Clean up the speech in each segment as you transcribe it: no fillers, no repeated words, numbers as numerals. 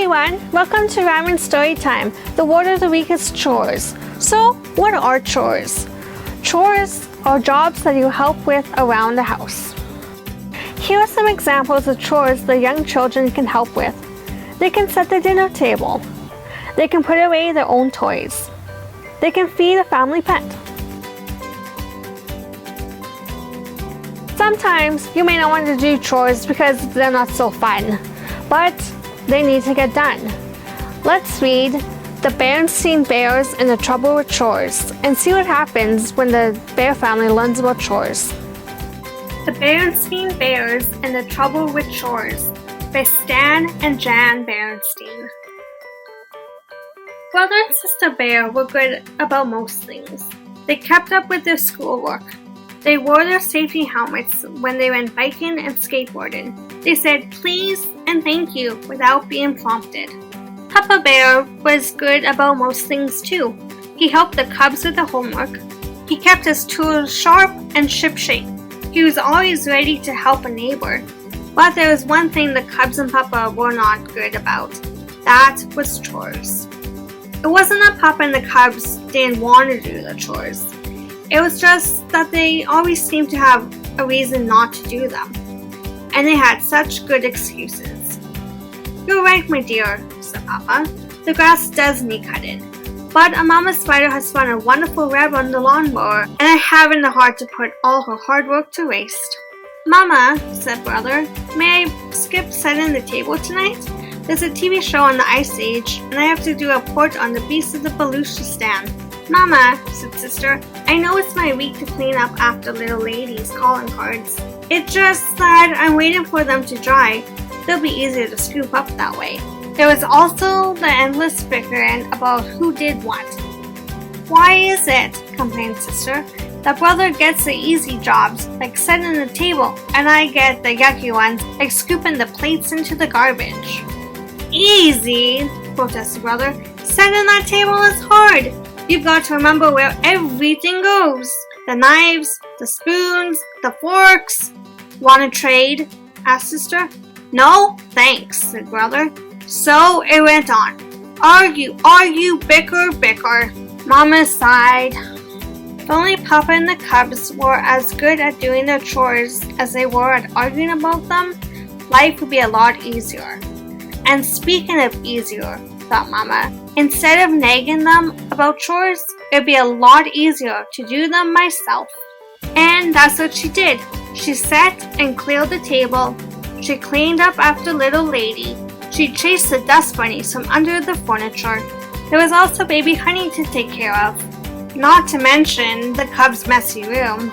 everyone, welcome to Ramen Storytime. The word of the week is chores. So, what are chores? Chores are jobs that you help with around the house. Here are some examples of chores that young children can help with. They can set the dinner table. They can put away their own toys. They can feed a family pet. Sometimes you may not want to do chores because they're not so fun, but they need to get done. Let's read The Berenstain Bears and the Trouble with Chores and see what happens when the bear family learns about chores. The Berenstain Bears and the Trouble with Chores by Stan and Jan Berenstain. Brother and sister Bear were good about most things. They kept up with their schoolwork. They wore their safety helmets when they went biking and skateboarding. They said please and thank you without being prompted. Papa Bear was good about most things too. He helped the cubs with the homework. He kept his tools sharp and shipshape. He was always ready to help a neighbor. But there was one thing the cubs and Papa were not good about. That was chores. It wasn't that Papa and the cubs didn't want to do the chores. It was just that they always seemed to have a reason not to do them. And they had such good excuses. You're right, my dear, said Papa. The grass does need cutting. But a mama spider has spun a wonderful web on the lawnmower, and I haven't the heart to put all her hard work to waste. Mama, said Brother, may I skip setting the table tonight? There's a TV show on the Ice Age, and I have to do a report on the Beast of the Baluchistan. Mama, said Sister, I know it's my week to clean up after little ladies' calling cards. It's just that I'm waiting for them to dry. They'll be easier to scoop up that way. There was also the endless bickering about who did what. Why is it, complained Sister, that Brother gets the easy jobs, like setting the table, and I get the yucky ones, like scooping the plates into the garbage? Easy, protested Brother. Setting that table is hard. You've got to remember where everything goes. The knives, the spoons, the forks. Want to trade? Asked Sister. No, thanks, said Brother. So it went on. Argue, bicker. Mama sighed. If only Papa and the cubs were as good at doing their chores as they were at arguing about them, life would be a lot easier. And speaking of easier, thought Mama, instead of nagging them about chores, it'd be a lot easier to do them myself. And that's what she did. She set and cleared the table. She cleaned up after little lady. She chased the dust bunnies from under the furniture. There was also baby Honey to take care of. Not to mention the cubs' messy room.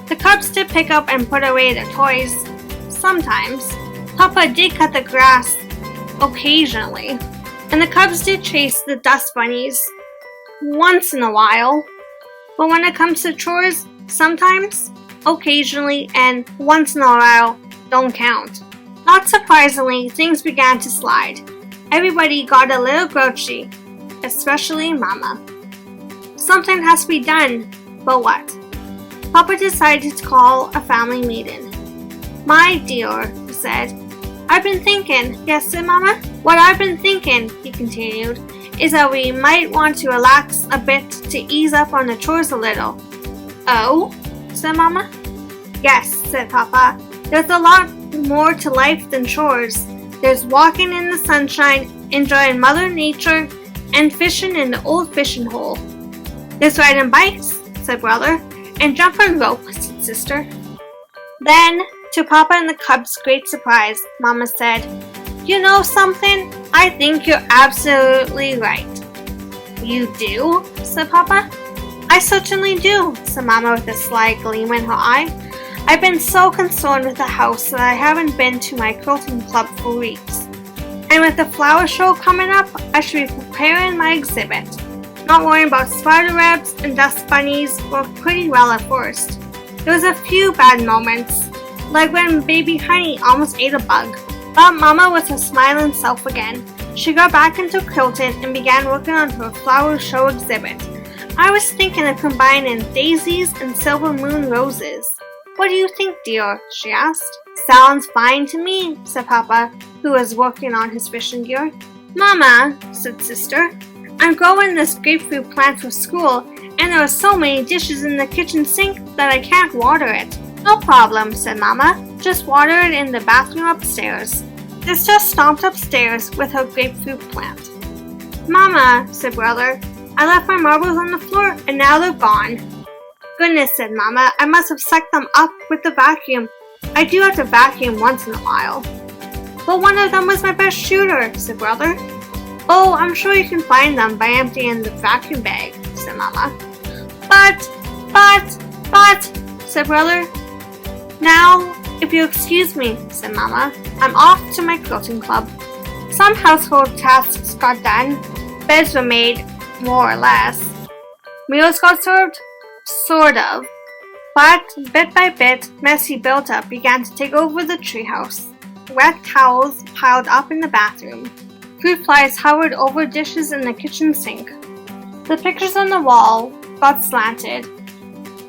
The cubs did pick up and put away their toys. Sometimes. Papa did cut the grass occasionally. And the cubs did chase the dust bunnies once in a while. But when it comes to chores, sometimes, occasionally, and once in a while don't count. Not surprisingly, things began to slide. Everybody got a little grouchy, especially Mama. Something has to be done, but what? Papa decided to call a family meeting. My dear, he said, I've been thinking. Yes, said Mama? What I've been thinking, he continued, is that we might want to relax a bit to ease up on the chores a little. Oh? Said Mama. Yes, said Papa. There's a lot more to life than chores. There's walking in the sunshine, enjoying Mother Nature, and fishing in the old fishing hole. There's riding bikes, said Brother, and jumping rope, said Sister. Then, to Papa and the cubs' great surprise, Mama said, You know something? I think you're absolutely right. You do? Said Papa. I certainly do, said Mama with a sly gleam in her eye. I've been so concerned with the house that I haven't been to my quilting club for weeks. And with the flower show coming up, I should be preparing my exhibit. Not worrying about spider webs and dust bunnies worked pretty well at first. There was a few bad moments, like when baby Honey almost ate a bug. But Mama was her smiling self again. She got back into quilting and began working on her flower show exhibit. I was thinking of combining daisies and silver moon roses. What do you think, dear? She asked. Sounds fine to me, said Papa, who was working on his fishing gear. Mama, said Sister, I'm growing this grapefruit plant for school, and there are so many dishes in the kitchen sink that I can't water it. No problem, said Mama. Just water it in the bathroom upstairs. Sister stomped upstairs with her grapefruit plant. Mama, said Brother, I left my marbles on the floor and now they're gone. Goodness, said Mama, I must have sucked them up with the vacuum. I do have to vacuum once in a while. But one of them was my best shooter, said Brother. Oh, I'm sure you can find them by emptying the vacuum bag, said Mama. But, said Brother. Now, if you'll excuse me, said Mama, I'm off to my quilting club. Some household tasks got done. Beds were made, more or less. Meals got served, sort of. But, bit by bit, messy built-up began to take over the treehouse. Wet towels piled up in the bathroom. Fruit flies hovered over dishes in the kitchen sink. The pictures on the wall got slanted,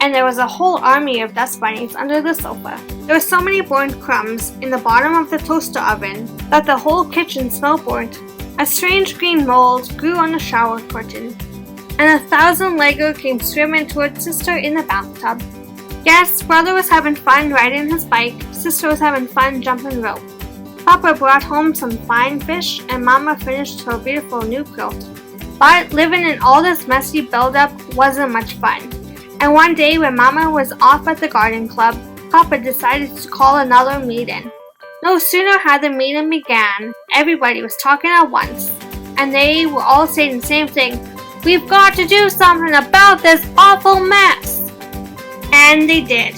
and there was a whole army of dust bunnies under the sofa. There were so many burnt crumbs in the bottom of the toaster oven that the whole kitchen smelled burnt. A strange green mold grew on the shower curtain, and 1,000 Lego came swimming towards Sister in the bathtub. Yes, Brother was having fun riding his bike, Sister was having fun jumping rope. Papa brought home some fine fish, and Mama finished her beautiful new quilt. But living in all this messy buildup wasn't much fun. And one day when Mama was off at the garden club, Papa decided to call another meeting. No sooner had the meeting began, everybody was talking at once, and they were all saying the same thing. We've got to do something about this awful mess. And they did.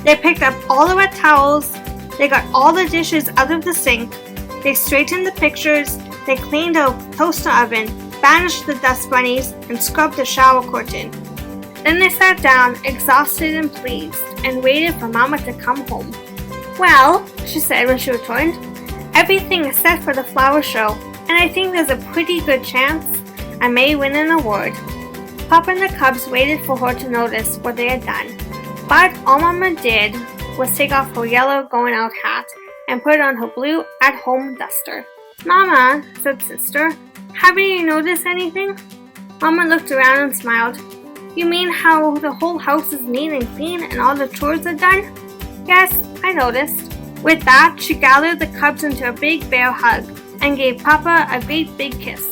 They picked up all the wet towels, they got all the dishes out of the sink, they straightened the pictures, they cleaned the toaster oven, banished the dust bunnies, and scrubbed the shower curtain. Then they sat down, exhausted and pleased, and waited for Mama to come home. Well, she said when she returned, everything is set for the flower show, and I think there's a pretty good chance I may win an award. Papa and the cubs waited for her to notice what they had done, but all Mama did was take off her yellow going-out hat and put on her blue at-home duster. Mama, said Sister, haven't you noticed anything? Mama looked around and smiled. You mean how the whole house is neat and clean and all the chores are done? Yes, I noticed. With that, she gathered the cubs into a big bear hug and gave Papa a great big kiss.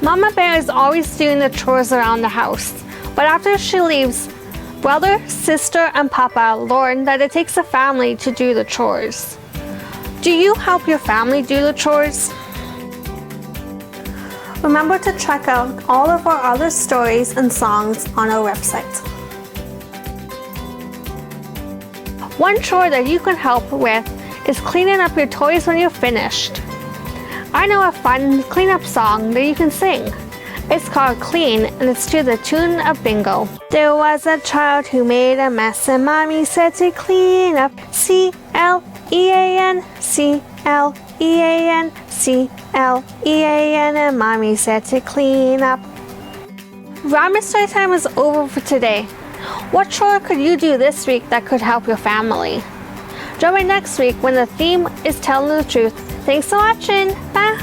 Mama Bear is always doing the chores around the house, but after she leaves, Brother, Sister, and Papa learn that it takes a family to do the chores. Do you help your family do the chores? Remember to check out all of our other stories and songs on our website. One chore that you can help with is cleaning up your toys when you're finished. I know a fun cleanup song that you can sing. It's called Clean, and it's to the tune of Bingo. There was a child who made a mess, and Mommy said to clean up. C-L-E-A-N, C-L-E-A-N, C-L-E-A-N, and Mommy said to clean up. Ramen Storytime is over for today. What chore could you do this week that could help your family? Join me next week when the theme is telling the truth. Thanks for watching. Bye!